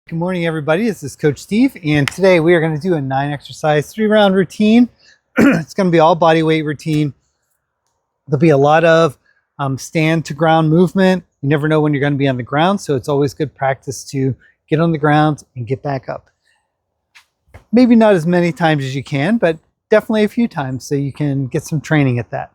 Good morning, everybody. This is Coach Steve, and today we are going to do a 9-exercise, 3-round routine. It's going to be all body weight routine. There'll be a lot of stand to ground movement. You never know when you're going to be on the ground, so it's always good practice to get on the ground and get back up. Maybe not as many times as you can, but definitely a few times so you can get some training at that.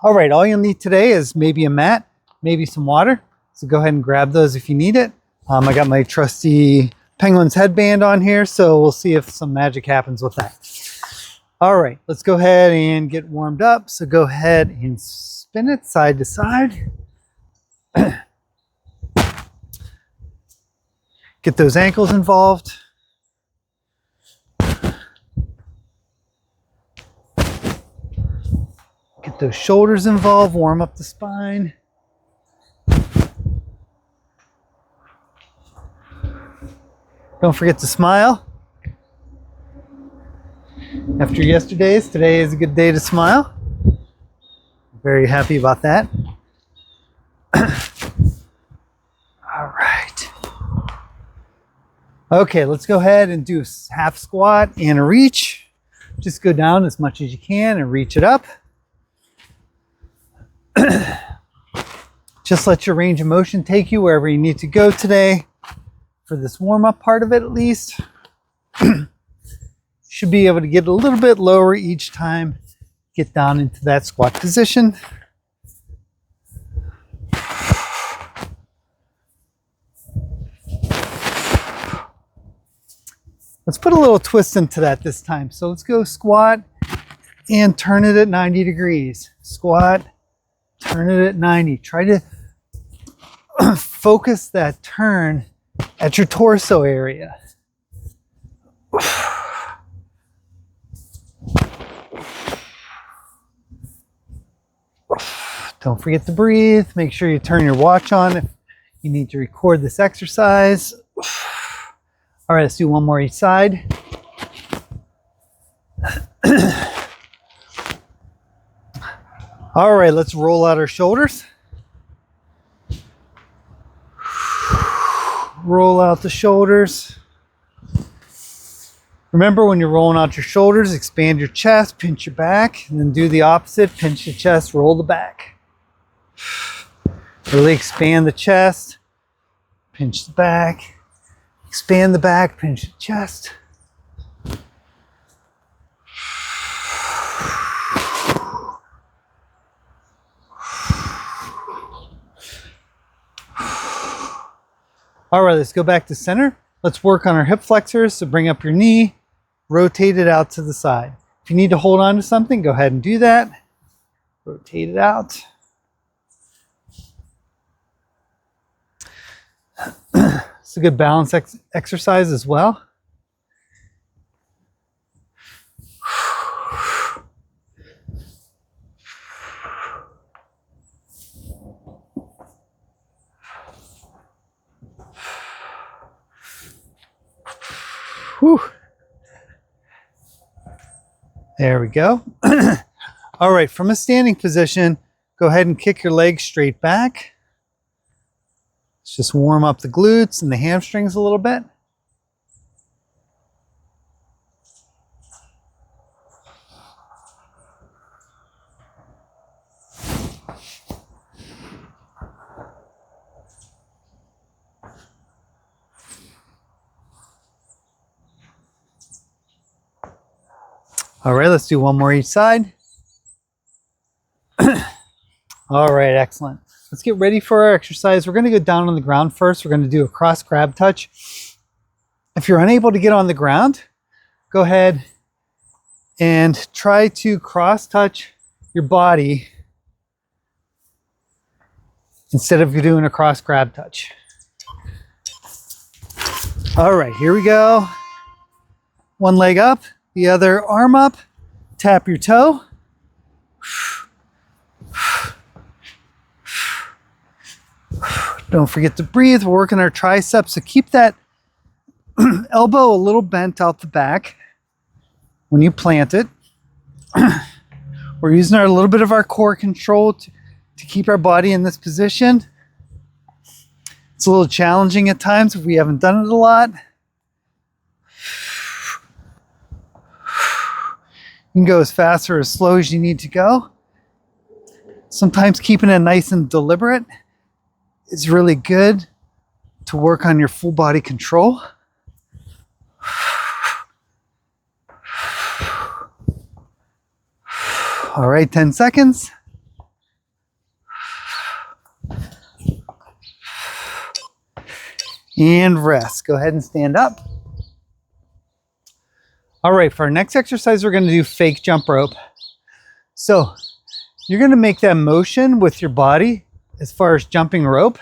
All right, all you'll need today is maybe a mat, maybe some water. So go ahead and grab those if you need it. I got my trusty Penguins headband on here, so we'll see if some magic happens with that. All right, let's go ahead and get warmed up. So go ahead and spin it side to side. Get those ankles involved. Get those shoulders involved, warm up the spine. Don't forget to smile. After yesterday's, today is a good day to smile. Very happy about that. All right. Okay, let's go ahead and do a half squat and a reach. Just go down as much as you can and reach it up. Just let your range of motion take you wherever you need to go today. For this warm-up part of it, at least, should be able to get a little bit lower each time, get down into that squat position. Let's put a little twist into that this time. So let's go squat and turn it at 90 degrees. Squat, turn it at 90. Try to focus that turn at your torso area. Don't forget to breathe. Make sure you turn your watch on if you need to record this exercise. All right, let's do one more each side. All right, let's roll out our shoulders. Roll out the shoulders. Remember, when you're rolling out your shoulders, expand your chest, pinch your back, and then do the opposite. Pinch your chest, roll the back. Really expand the chest, pinch the back, expand the back, pinch the chest. All right, let's go back to center. Let's work on our hip flexors. So bring up your knee, rotate it out to the side. If you need to hold on to something, go ahead and do that. Rotate it out. It's a good balance exercise as well. Whew. There we go. All right, from a standing position, go ahead and kick your legs straight back. Let's just warm up the glutes and the hamstrings a little bit. All right, let's do one more each side. All right, excellent. Let's get ready for our exercise. We're going to go down on the ground first. We're going to do a cross grab touch. If you're unable to get on the ground, go ahead and try to cross touch your body instead of doing a cross grab touch. All right, here we go. One leg up. The other arm up, tap your toe. Don't forget to breathe. We're working our triceps, so keep that elbow a little bent out the back when you plant it. We're using a little bit of our core control to keep our body in this position. It's a little challenging at times if we haven't done it a lot. You can go as fast or as slow as you need to go. Sometimes keeping it nice and deliberate is really good to work on your full body control. All right, 10 seconds. And rest. Go ahead and stand up. All right, for our next exercise, we're going to do fake jump rope. So you're going to make that motion with your body as far as jumping rope.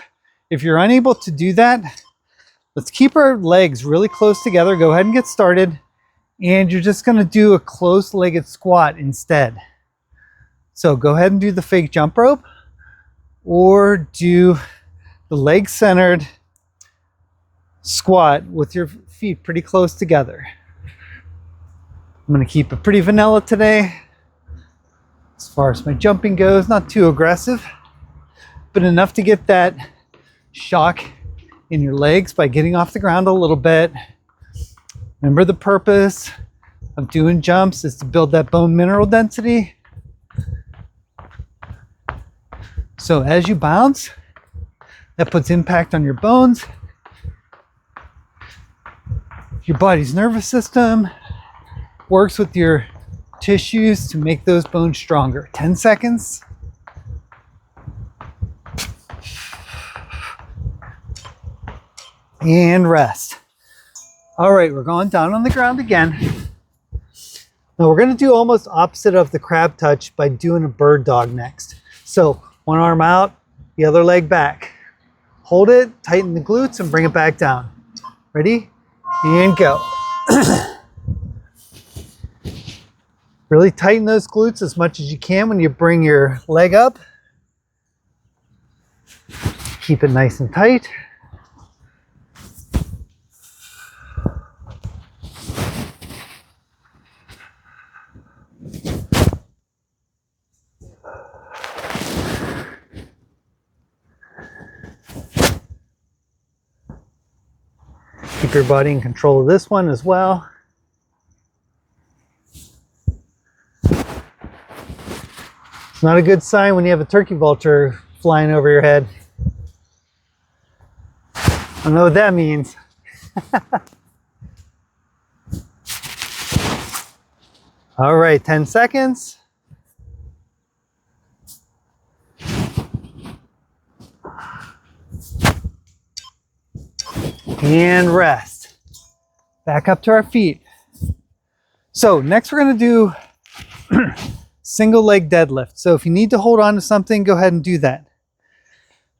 If you're unable to do that, let's keep our legs really close together. Go ahead and get started. And you're just going to do a close-legged squat instead. So go ahead and do the fake jump rope, or do the leg-centered squat with your feet pretty close together. I'm going to keep it pretty vanilla today. As far as my jumping goes, not too aggressive, but enough to get that shock in your legs by getting off the ground a little bit. Remember, the purpose of doing jumps is to build that bone mineral density. So as you bounce, that puts impact on your bones, your body's nervous system, works with your tissues to make those bones stronger. 10 seconds. And rest. All right, we're going down on the ground again. Now we're going to do almost opposite of the crab touch by doing a bird dog next. So one arm out, the other leg back. Hold it, tighten the glutes, and bring it back down. Ready? And go. Really tighten those glutes as much as you can when you bring your leg up. Keep it nice and tight. Keep your body in control of this one as well. It's not a good sign when you have a turkey vulture flying over your head. I don't know what that means. All right, 10 seconds. And rest. Back up to our feet. So next we're going to do single leg deadlift. So if you need to hold on to something, go ahead and do that.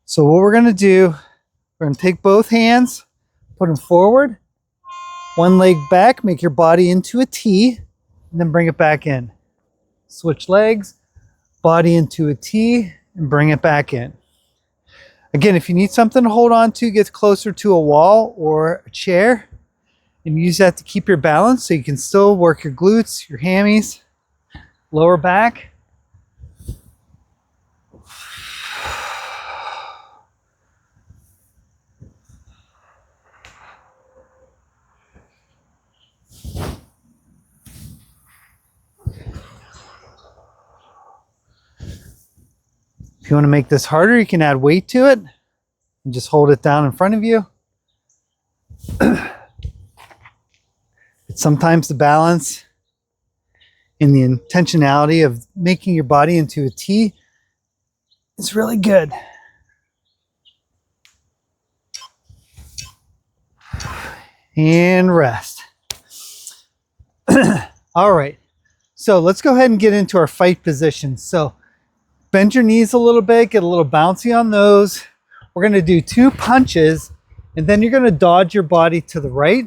So what we're going to do, we're going to take both hands, put them forward, one leg back, make your body into a T, and then bring it back in. Switch legs, body into a T, and bring it back in. Again, if you need something to hold on to, get closer to a wall or a chair and use that to keep your balance so you can still work your glutes, your hammies, lower back. If you want to make this harder, you can add weight to it and just hold it down in front of you. It's sometimes the balance and the intentionality of making your body into a T is really good. And rest. All right, so let's go ahead and get into our fight positions. So bend your knees a little bit, get a little bouncy on those. We're going to do 2 punches, and then you're going to dodge your body to the right.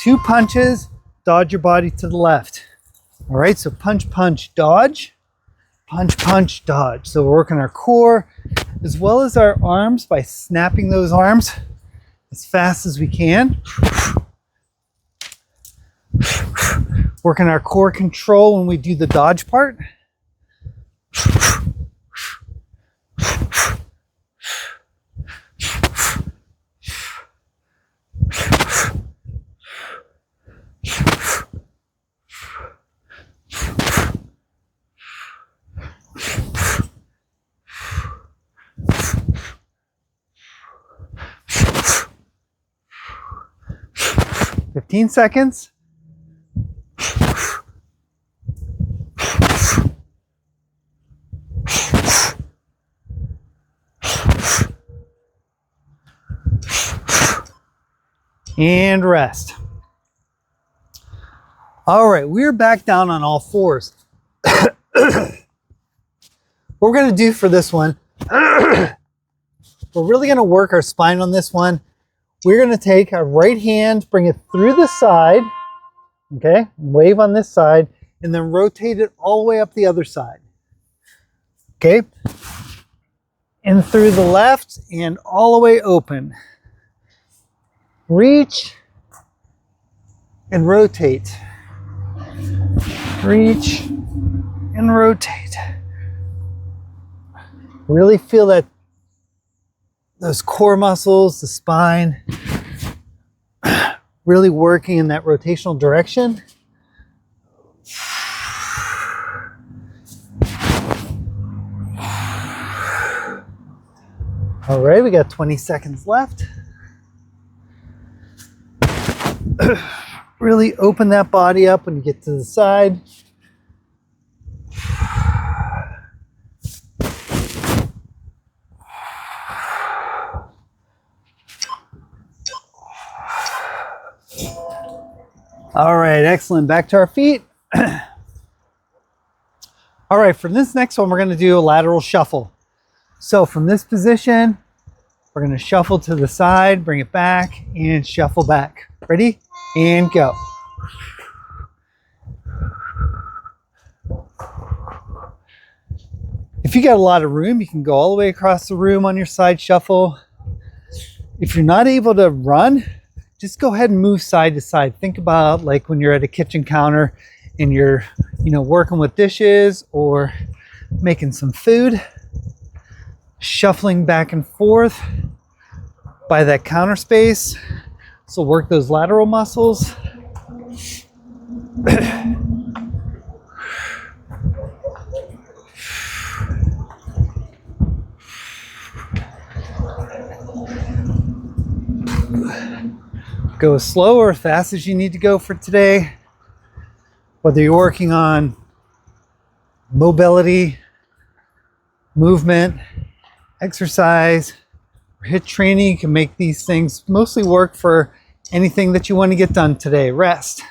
2 punches, dodge your body to the left. All right, so punch, punch, dodge. Punch, punch, dodge. So we're working our core as well as our arms by snapping those arms as fast as we can. Working our core control when we do the dodge part. 15 seconds. And rest. All right, we're back down on all fours. What we're going to do for this one, we're really going to work our spine on this one. We're going to take our right hand, bring it through the side, okay, wave on this side, and then rotate it all the way up the other side, okay, and through the left and all the way open. Reach and rotate. Reach and rotate. Really feel that those core muscles, the spine, really working in that rotational direction. All right, we got 20 seconds left. Really open that body up when you get to the side. All right, excellent. Back to our feet. All right, for this next one, we're going to do a lateral shuffle. So from this position, we're going to shuffle to the side, bring it back, and shuffle back. Ready? And go. If you got a lot of room, you can go all the way across the room on your side shuffle. If you're not able to run, just go ahead and move side to side. Think about like when you're at a kitchen counter and you're, working with dishes or making some food, shuffling back and forth by that counter space. So work those lateral muscles. Go as slow or as fast as you need to go for today. Whether you're working on mobility, movement, exercise, or HIIT training, you can make these things mostly work for anything that you want to get done today. Rest.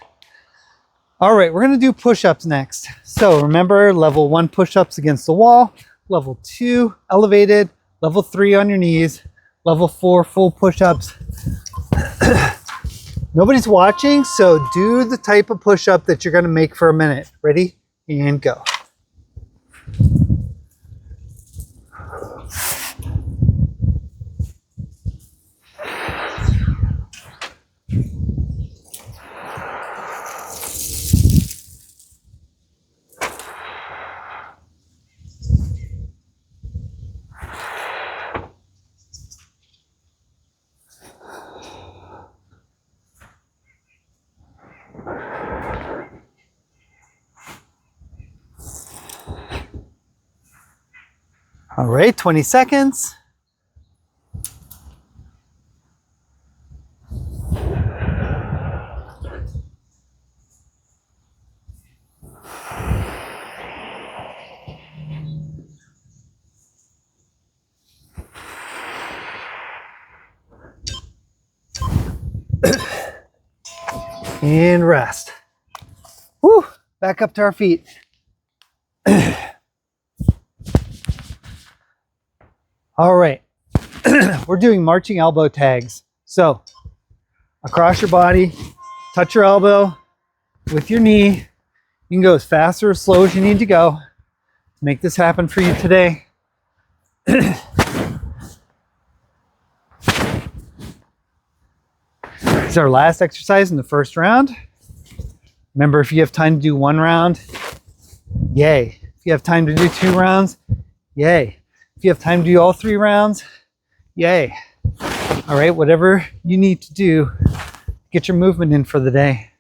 All right, we're going to do push-ups next. So remember, level 1 push-ups against the wall, level 2 elevated, level 3 on your knees, level 4 full push-ups. Nobody's watching, so do the type of push-up that you're going to make for a minute. Ready? And go. All right, 20 seconds. And rest. Woo, back up to our feet. All right, we're doing marching elbow tags. So across your body, touch your elbow with your knee. You can go as fast or as slow as you need to go to make this happen for you today. This is our last exercise in the first round. Remember, if you have time to do 1 round, yay. If you have time to do 2 rounds, yay. If you have time to do all 3 rounds, yay. All right, whatever you need to do, get your movement in for the day.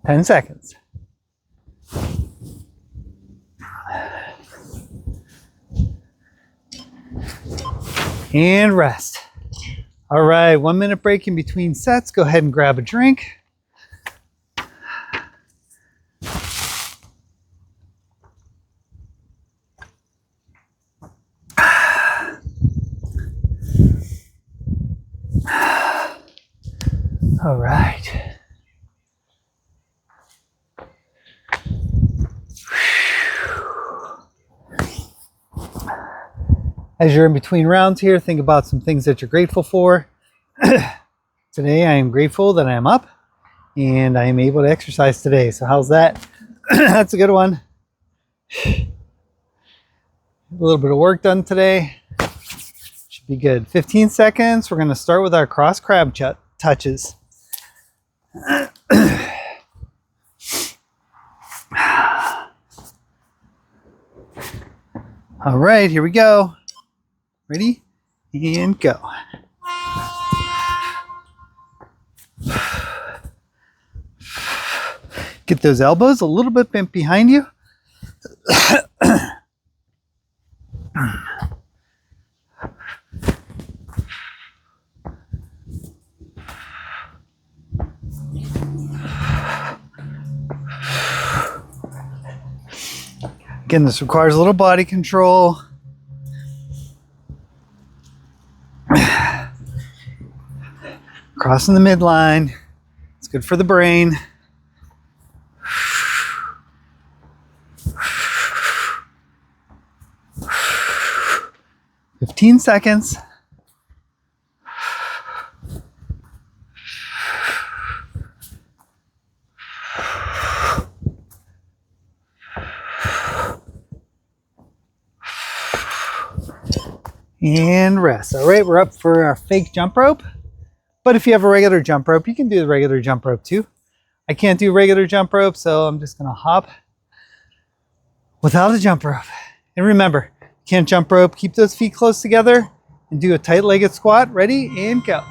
10 seconds. And rest. All right, 1 minute break in between sets. Go ahead and grab a drink. All right. As you're in between rounds here, think about some things that you're grateful for. Today, I am grateful that I am up and I am able to exercise today. So how's that? That's a good one. A little bit of work done today. Should be good. 15 seconds. We're going to start with our cross crab touches. All right, here we go. Ready? And go. Get those elbows a little bit bent behind you. Again, this requires a little body control. Crossing the midline. It's good for the brain. "15 seconds. And rest. All right, we're up for our fake jump rope. But if you have a regular jump rope, you can do the regular jump rope too. I can't do regular jump rope, so I'm just gonna hop without a jump rope. And remember, can't jump rope, keep those feet close together and do a tight-legged squat. Ready and go.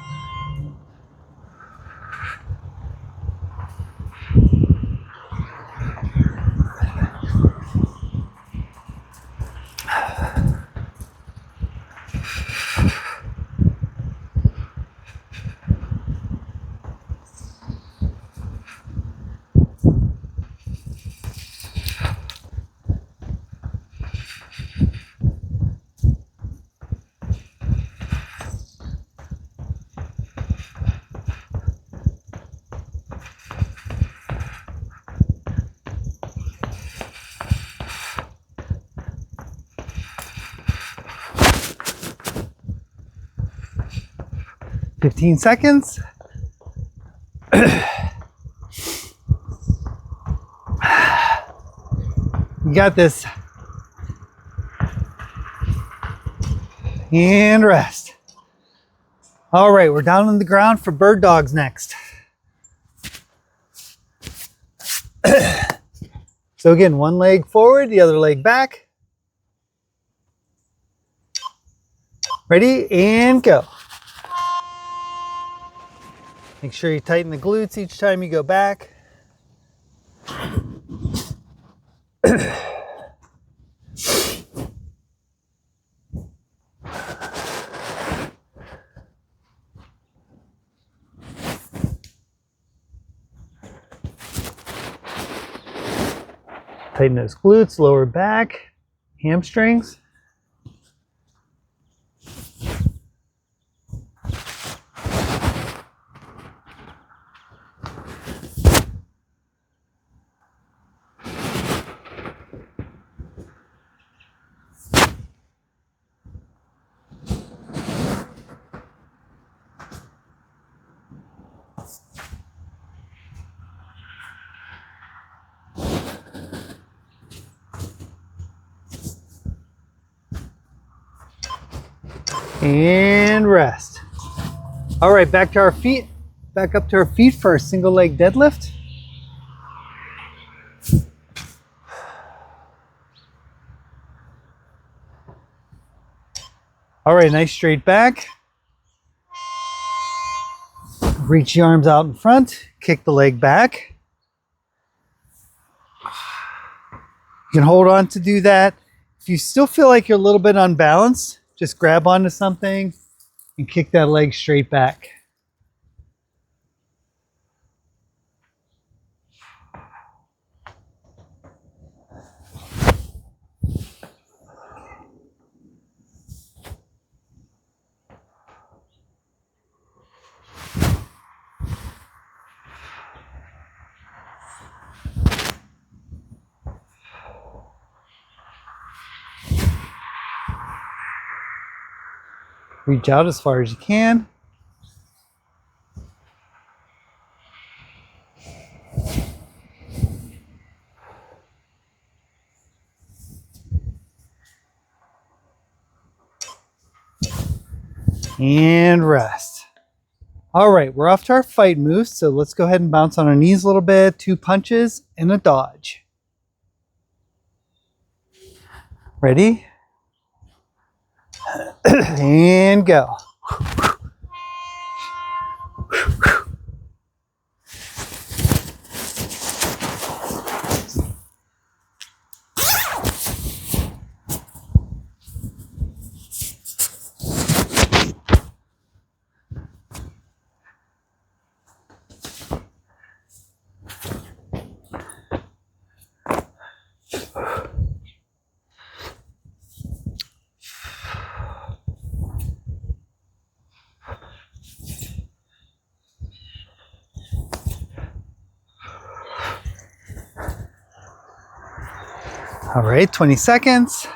"15 seconds. You got this. And rest. All right, we're down on the ground for bird dogs next. So again, one leg forward, the other leg back. Ready and go. Make sure you tighten the glutes each time you go back. Tighten those glutes, lower back, hamstrings. And rest. All right, back to our feet. Back up to our feet for a single leg deadlift. All right, nice straight back. Reach the arms out in front, kick the leg back. You can hold on to do that. If you still feel like you're a little bit unbalanced, just grab onto something and kick that leg straight back. Reach out as far as you can. And rest. All right, we're off to our fight moves, so let's go ahead and bounce on our knees a little bit. 2 punches and a dodge. Ready? And go. All right, 20 seconds.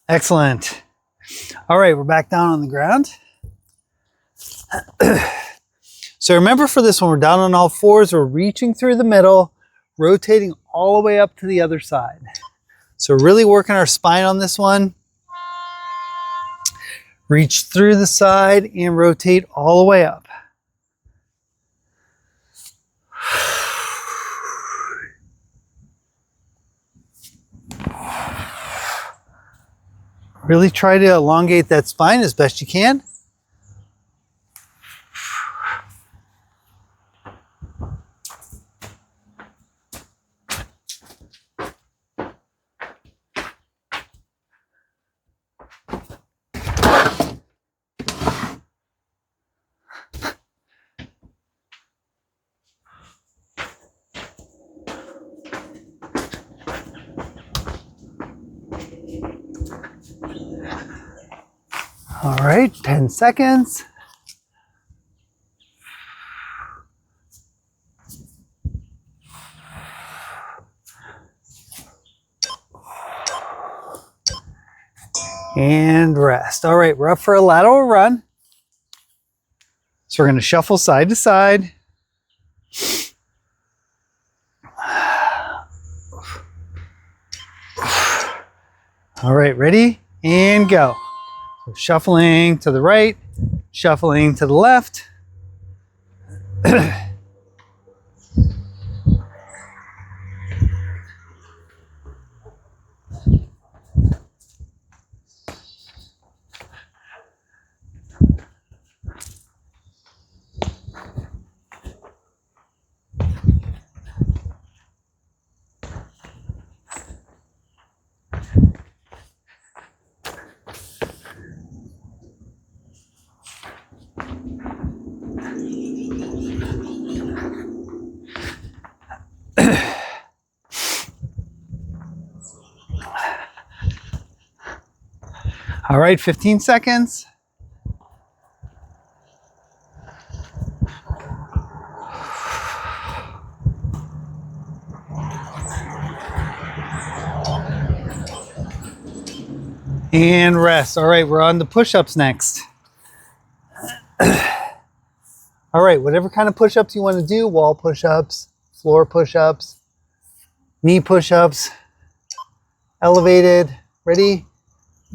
Excellent. All right, we're back down on the ground. So remember, for this one, we're down on all fours. We're reaching through the middle, rotating all the way up to the other side. So really working our spine on this one. Reach through the side and rotate all the way up. Really try to elongate that spine as best you can. All right, 10 seconds. And rest. All right, we're up for a lateral run. So we're going to shuffle side to side. All right, ready? And go. So shuffling to the right, shuffling to the left. All right, 15 seconds. And rest. All right, we're on the push-ups next. All right, whatever kind of push-ups you want to do, wall push-ups, floor push-ups, knee push-ups, elevated, ready,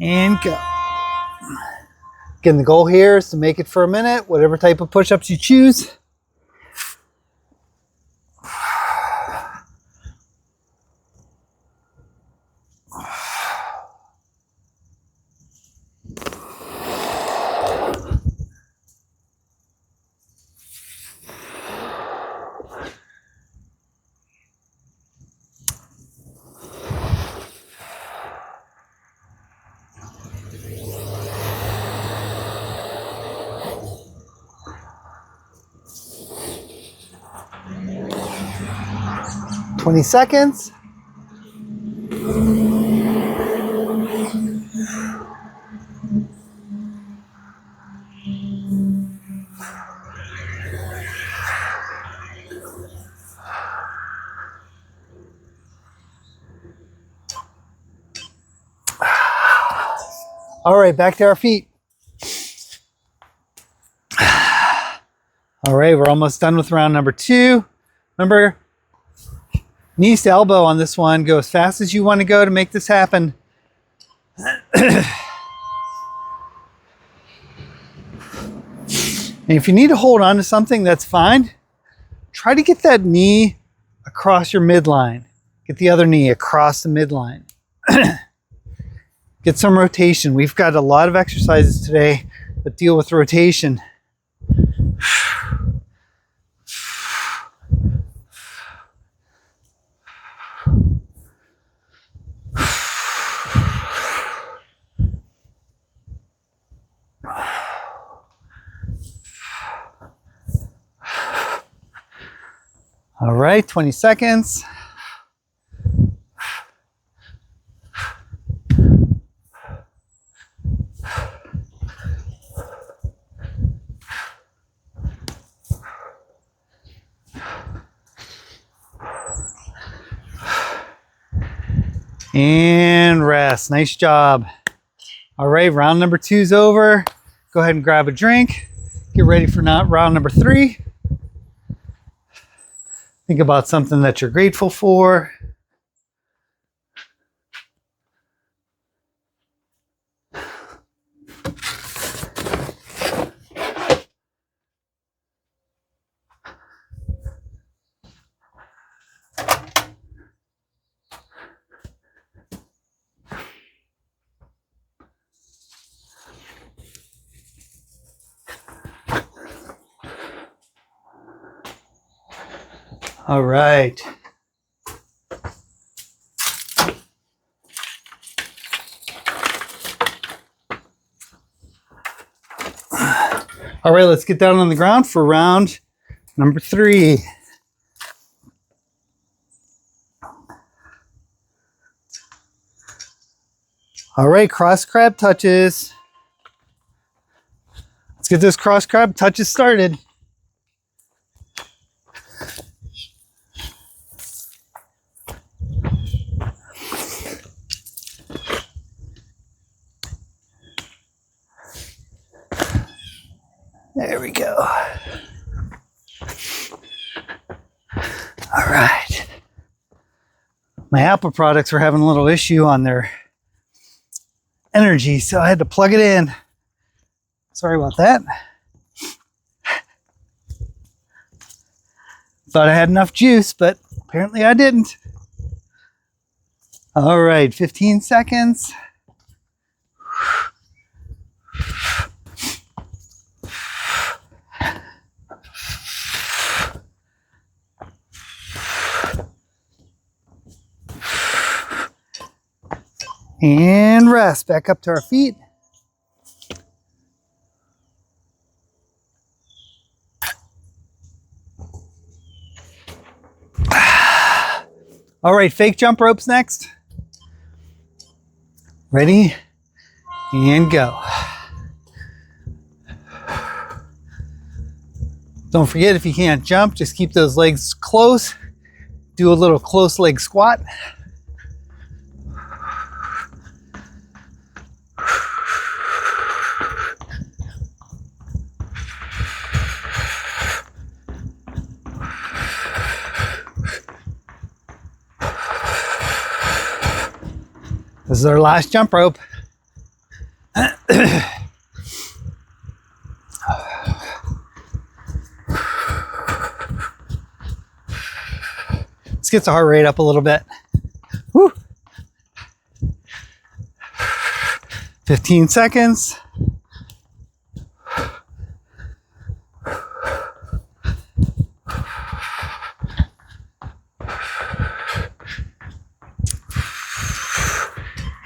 and go. Again, the goal here is to make it for a minute, whatever type of push-ups you choose. 20 seconds. All right, back to our feet. All right, we're almost done with round number 2. Remember, knees to elbow on this one. Go as fast as you want to go to make this happen. And if you need to hold on to something, that's fine. Try to get that knee across your midline. Get the other knee across the midline. Get some rotation. We've got a lot of exercises today that deal with rotation. All right, 20 seconds. And rest. Nice job. All right, round number 2 is over. Go ahead and grab a drink. Get ready for round number 3. Think about something that you're grateful for. All right. All right, let's get down on the ground for round number 3. All right, cross crab touches. Let's get those cross crab touches started. There we go. All right. My Apple products were having a little issue on their energy, so I had to plug it in. Sorry about that. Thought I had enough juice, but apparently I didn't. All right, 15 seconds. And rest. Back up to our feet. All right, fake jump ropes next. Ready? And go. Don't forget, if you can't jump, just keep those legs close. Do a little close leg squat. This is our last jump rope. This gets the heart rate up a little bit. Woo. 15 seconds.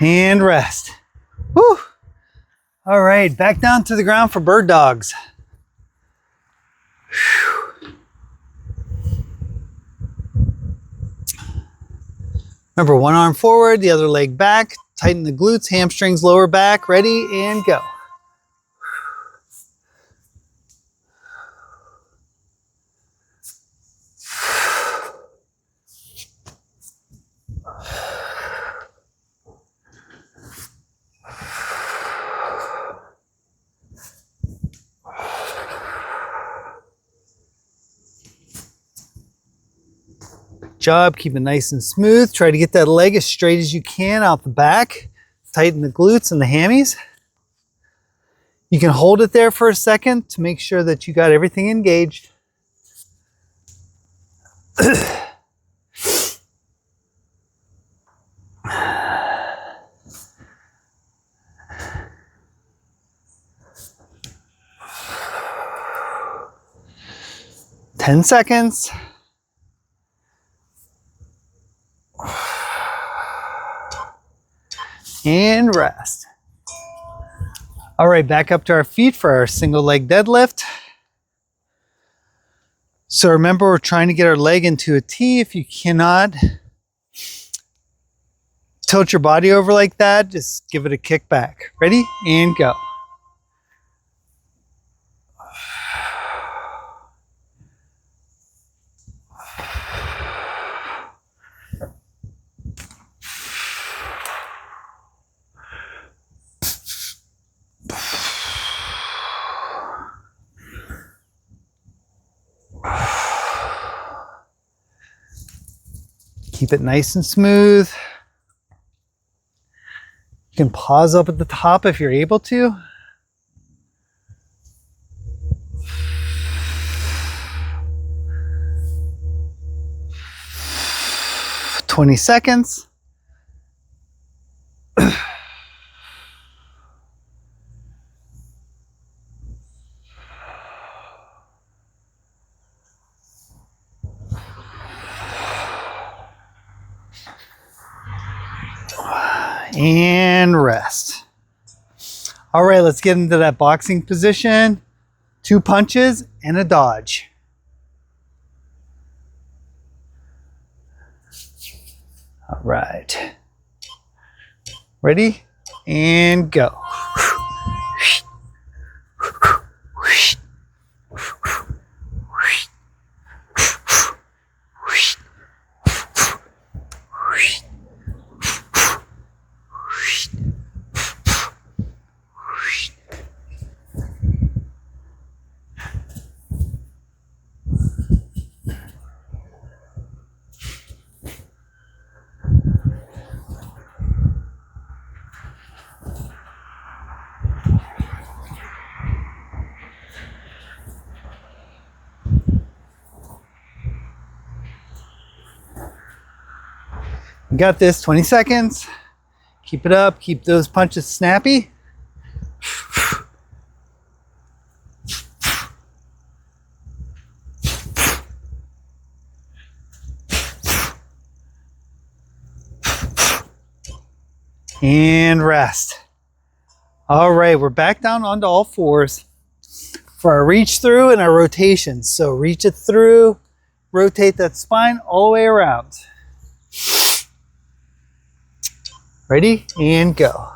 And rest. Woo. All right, back down to the ground for bird dogs. Remember, one arm forward, the other leg back. Tighten the glutes, hamstrings, lower back. Ready and go. Job. Keep it nice and smooth. Try to get that leg as straight as you can out the back. Tighten the glutes and the hammies. You can hold it there for a second to make sure that you got everything engaged. 10 seconds. And rest. All right, back up to our feet for our single leg deadlift. So remember, we're trying to get our leg into a T. If you cannot tilt your body over like that, just give it a kick back. Ready? And go. Keep it nice and smooth. You can pause up at the top if you're able to. "20 seconds. And rest. All right, let's get into that boxing position. 2 punches and a dodge. All right. Ready? And go. You got this, 20 seconds. Keep it up, keep those punches snappy. And rest. All right, we're back down onto all fours for our reach through and our rotations. So reach it through, rotate that spine all the way around. Ready? And go.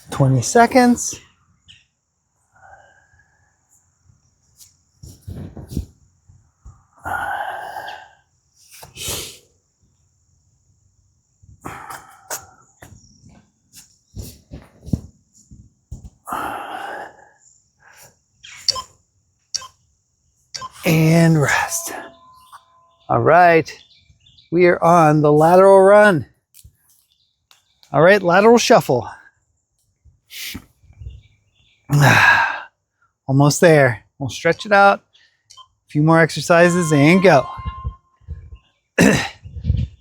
"20 seconds. And rest. All right, we are on the lateral run. All right, lateral shuffle. Almost there. We'll stretch it out. A few more exercises and go.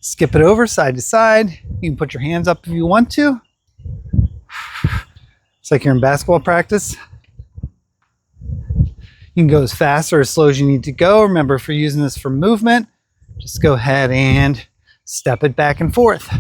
Skip it over side to side. You can put your hands up if you want to. It's like you're in basketball practice. You can go as fast or as slow as you need to go. Remember, if you're using this for movement, just go ahead and step it back and forth.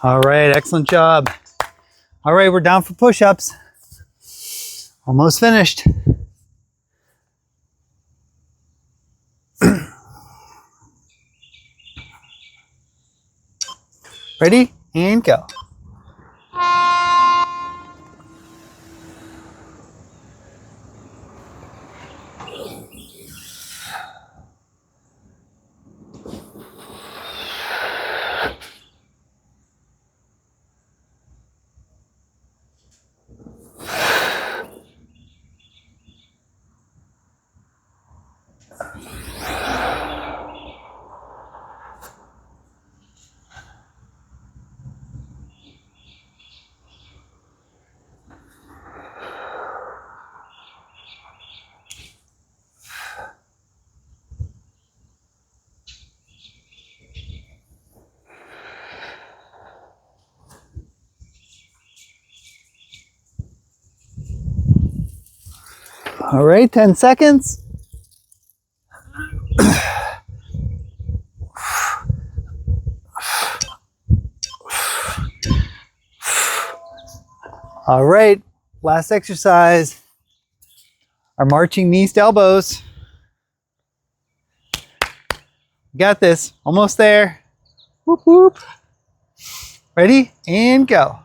All right, excellent job. All right, we're down for push-ups. Almost finished. Ready? And go. All right, 10 seconds. All right, last exercise. Our marching knees to elbows. Got this, almost there. Whoop, whoop. Ready? And go.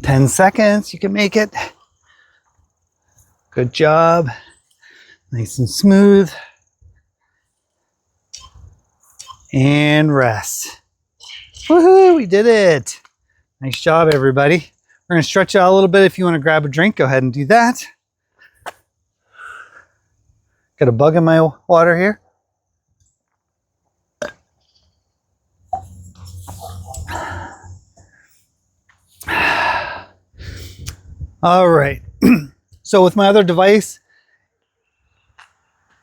Ten seconds, you can make it. Good job. Nice and smooth. And rest. Woohoo, we did it. Nice job, everybody. We're gonna stretch out a little bit. If you wanna grab a drink, go ahead and do that. Got a bug in my water here. All right. So with my other device,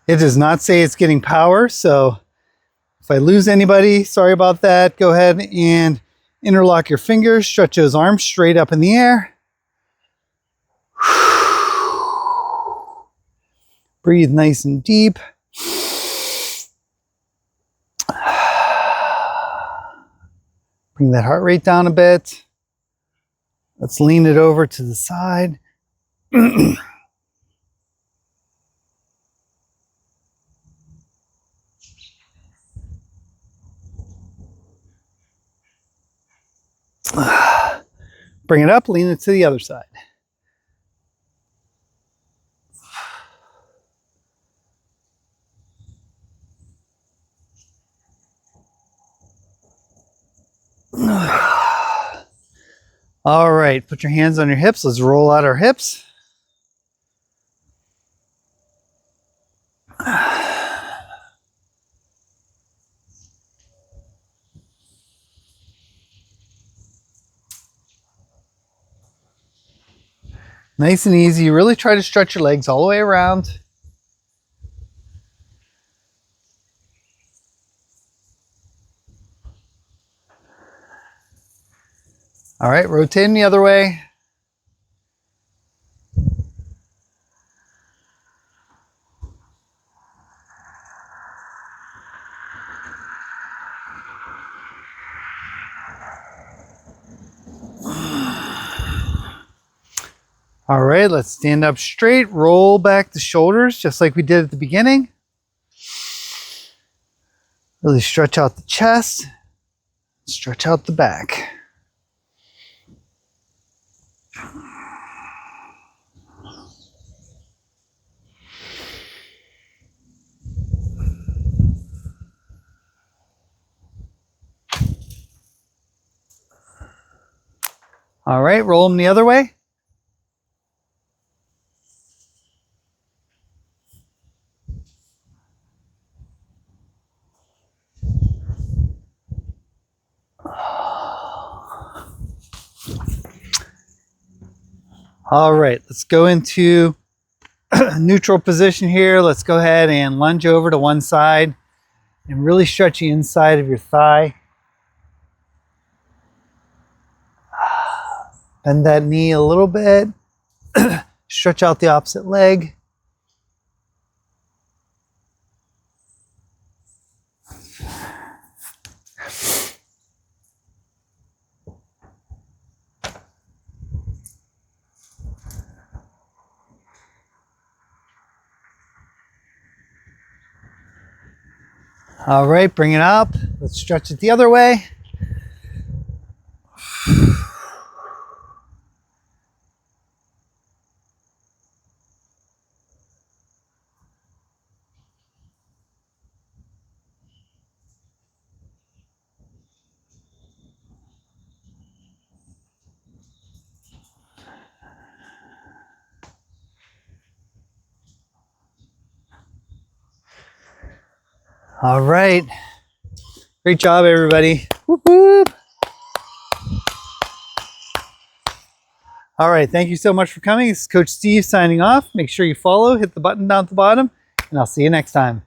it does not say it's getting power. So if I lose anybody, sorry about that. Go ahead and interlock your fingers, stretch those arms straight up in the air. Breathe nice and deep. Bring that heart rate down a bit. Let's lean it over to the side. Bring it up, lean it to the other side. All right, put your hands on your hips. Let's roll out our hips. Nice and easy. Really try to stretch your legs all the way around. All right, rotating the other way. All right, let's stand up straight, roll back the shoulders just like we did at the beginning. Really stretch out the chest, stretch out the back. All right, roll them the other way. All right, let's go into neutral position here. Let's go ahead and lunge over to one side and really stretch the inside of your thigh. Bend that knee a little bit. Stretch out the opposite leg. All right, bring it up. Let's stretch it the other way. All right. Great job, everybody. Whoop, whoop. All right. Thank you so much for coming. This is Coach Steve signing off. Make sure you follow, hit the button down at the bottom, and I'll see you next time.